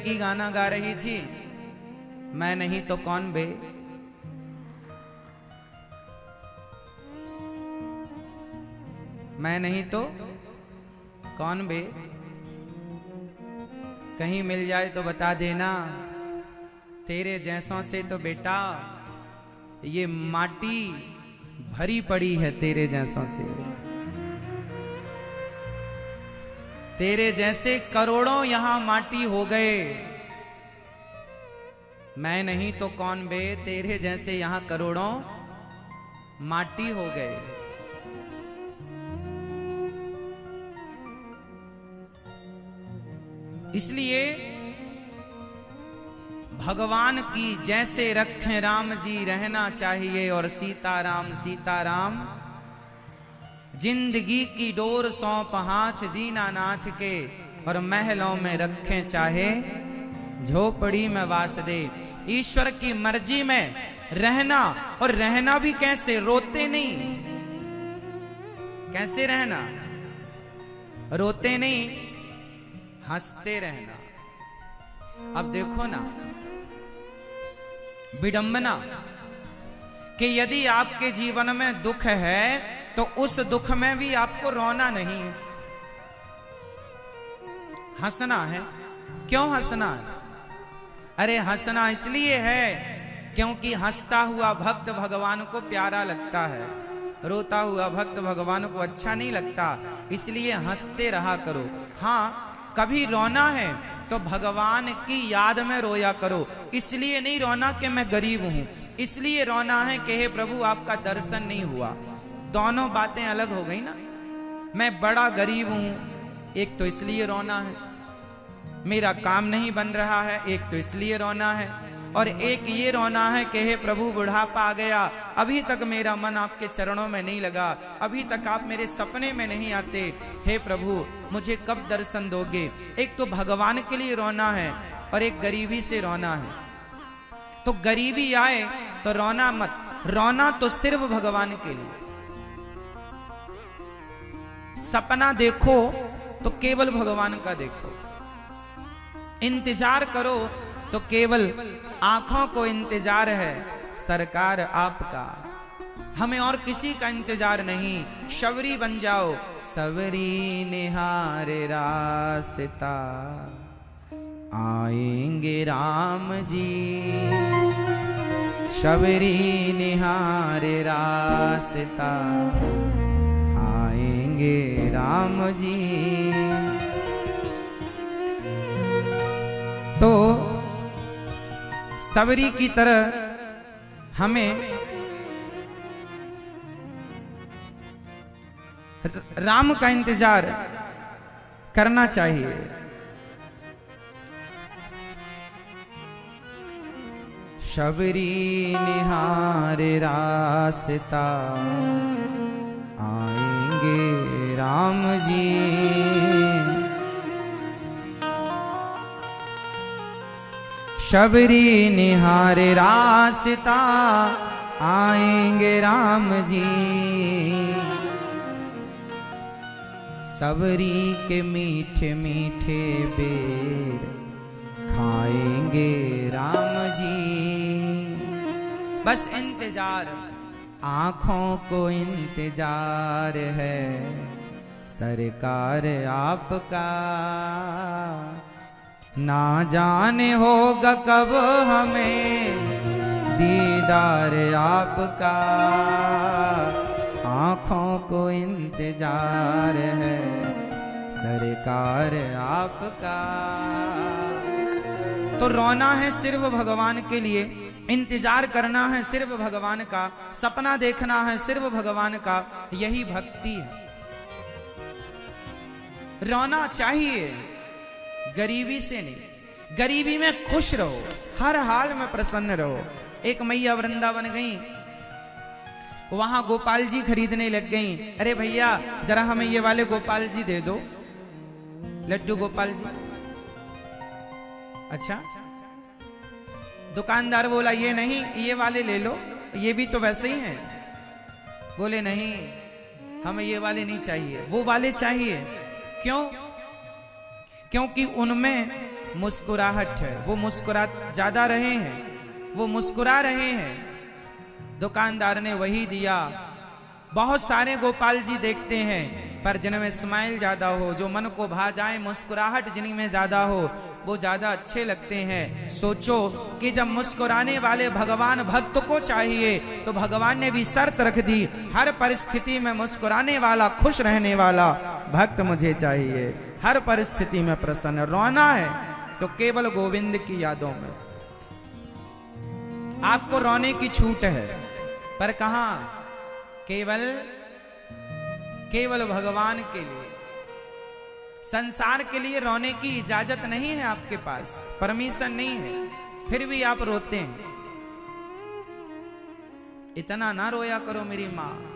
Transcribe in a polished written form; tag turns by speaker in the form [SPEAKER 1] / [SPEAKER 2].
[SPEAKER 1] लड़की गाना गा रही थी, मैं नहीं तो कौन बे। मैं नहीं तो कौन बे, कहीं मिल जाए तो बता देना, तेरे जैसों से तो बेटा ये माटी भरी पड़ी है, तेरे जैसों से। तेरे जैसे करोड़ों यहां माटी हो गए, मैं नहीं तो कौन बे, तेरे जैसे यहां करोड़ों माटी हो गए। इसलिए भगवान की जैसे रखें राम जी रहना चाहिए, और सीताराम सीताराम जिंदगी की डोर सौंप हाथ दीनानाथ के, और महलों में रखें चाहे झोपड़ी में वास दे। ईश्वर की मर्जी में रहना, और रहना भी कैसे, रोते नहीं। कैसे रहना, रोते नहीं, हंसते रहना। अब देखो ना विडंबना कि यदि आपके जीवन में दुख है तो उस दुख में भी आपको रोना नहीं है, हंसना है। क्यों हंसना है? अरे हंसना इसलिए है क्योंकि हंसता हुआ भक्त भगवान को प्यारा लगता है, रोता हुआ भक्त भगवान को अच्छा नहीं लगता। इसलिए हंसते रहा करो। हाँ, कभी रोना है तो भगवान की याद में रोया करो। इसलिए नहीं रोना कि मैं गरीब हूं, इसलिए रोना है कि हे प्रभु आपका दर्शन नहीं हुआ। दोनों बातें अलग हो गई ना। मैं बड़ा गरीब हूं, एक तो इसलिए रोना है, मेरा काम नहीं बन रहा है, एक तो इसलिए रोना है, और एक ये रोना है कि हे प्रभु बुढ़ापा आ गया, अभी तक मेरा मन आपके चरणों में नहीं लगा, अभी तक आप मेरे सपने में नहीं आते, हे प्रभु मुझे कब दर्शन दोगे। एक तो भगवान के लिए रोना है और एक गरीबी से रोना है। तो गरीबी आए तो रोना मत, रोना तो सिर्फ भगवान के लिए। सपना देखो तो केवल भगवान का देखो, इंतजार करो तो केवल आंखों को इंतजार है सरकार आपका, हमें और किसी का इंतजार नहीं। शबरी बन जाओ, सबरी निहारे रास्ता, आएंगे राम जी। शबरी निहारे रास्ता, आएंगे राम जी। तो सबरी की तरह हमें राम का इंतजार करना चाहिए। शबरी निहारे रास्ता, आएंगे राम जी। शबरी निहारे रास्ता, आएंगे राम जी। सबरी के मीठे मीठे बेर, खाएंगे राम जी। बस इंतजार, आंखों को इंतजार है सरकार आपका, ना जाने होगा कब हमें दीदार आपका। आंखों को इंतजार है सरकार आपका। तो रोना है सिर्फ भगवान के लिए, इंतजार करना है सिर्फ भगवान का, सपना देखना है सिर्फ भगवान का, यही भक्ति है। रोना चाहिए, गरीबी से नहीं। गरीबी में खुश रहो, हर हाल में प्रसन्न रहो। एक मैया वृंदावन गई, वहां गोपाल जी खरीदने लग गई। अरे भैया जरा हमें ये वाले गोपाल जी दे दो, लड्डू गोपाल जी। अच्छा, दुकानदार बोला ये नहीं, ये वाले ले लो, ये भी तो वैसे ही हैं। बोले नहीं, हमें ये वाले नहीं चाहिए, वो वाले चाहिए। क्यों? क्योंकि उनमें मुस्कुराहट है, वो मुस्कुरा ज्यादा रहे हैं, वो मुस्कुरा रहे हैं। दुकानदार ने वही दिया। बहुत सारे गोपाल जी देखते हैं, पर जिनमें स्माइल ज्यादा हो, जो मन को भा जाए, मुस्कुराहट जिनमें ज्यादा हो, वो ज्यादा अच्छे लगते हैं। सोचो कि जब मुस्कुराने वाले भगवान भक्त को चाहिए, तो भगवान ने भी शर्त रख दी, हर परिस्थिति में मुस्कुराने वाला, खुश रहने वाला भक्त मुझे चाहिए। हर परिस्थिति में प्रसन्न। रोना है तो केवल गोविंद की यादों में। आपको रोने की छूट है, पर कहां? केवल भगवान के लिए। संसार के लिए रोने की इजाजत नहीं है आपके पास, परमिशन नहीं है, फिर भी आप रोते हैं। इतना ना रोया करो मेरी माँ।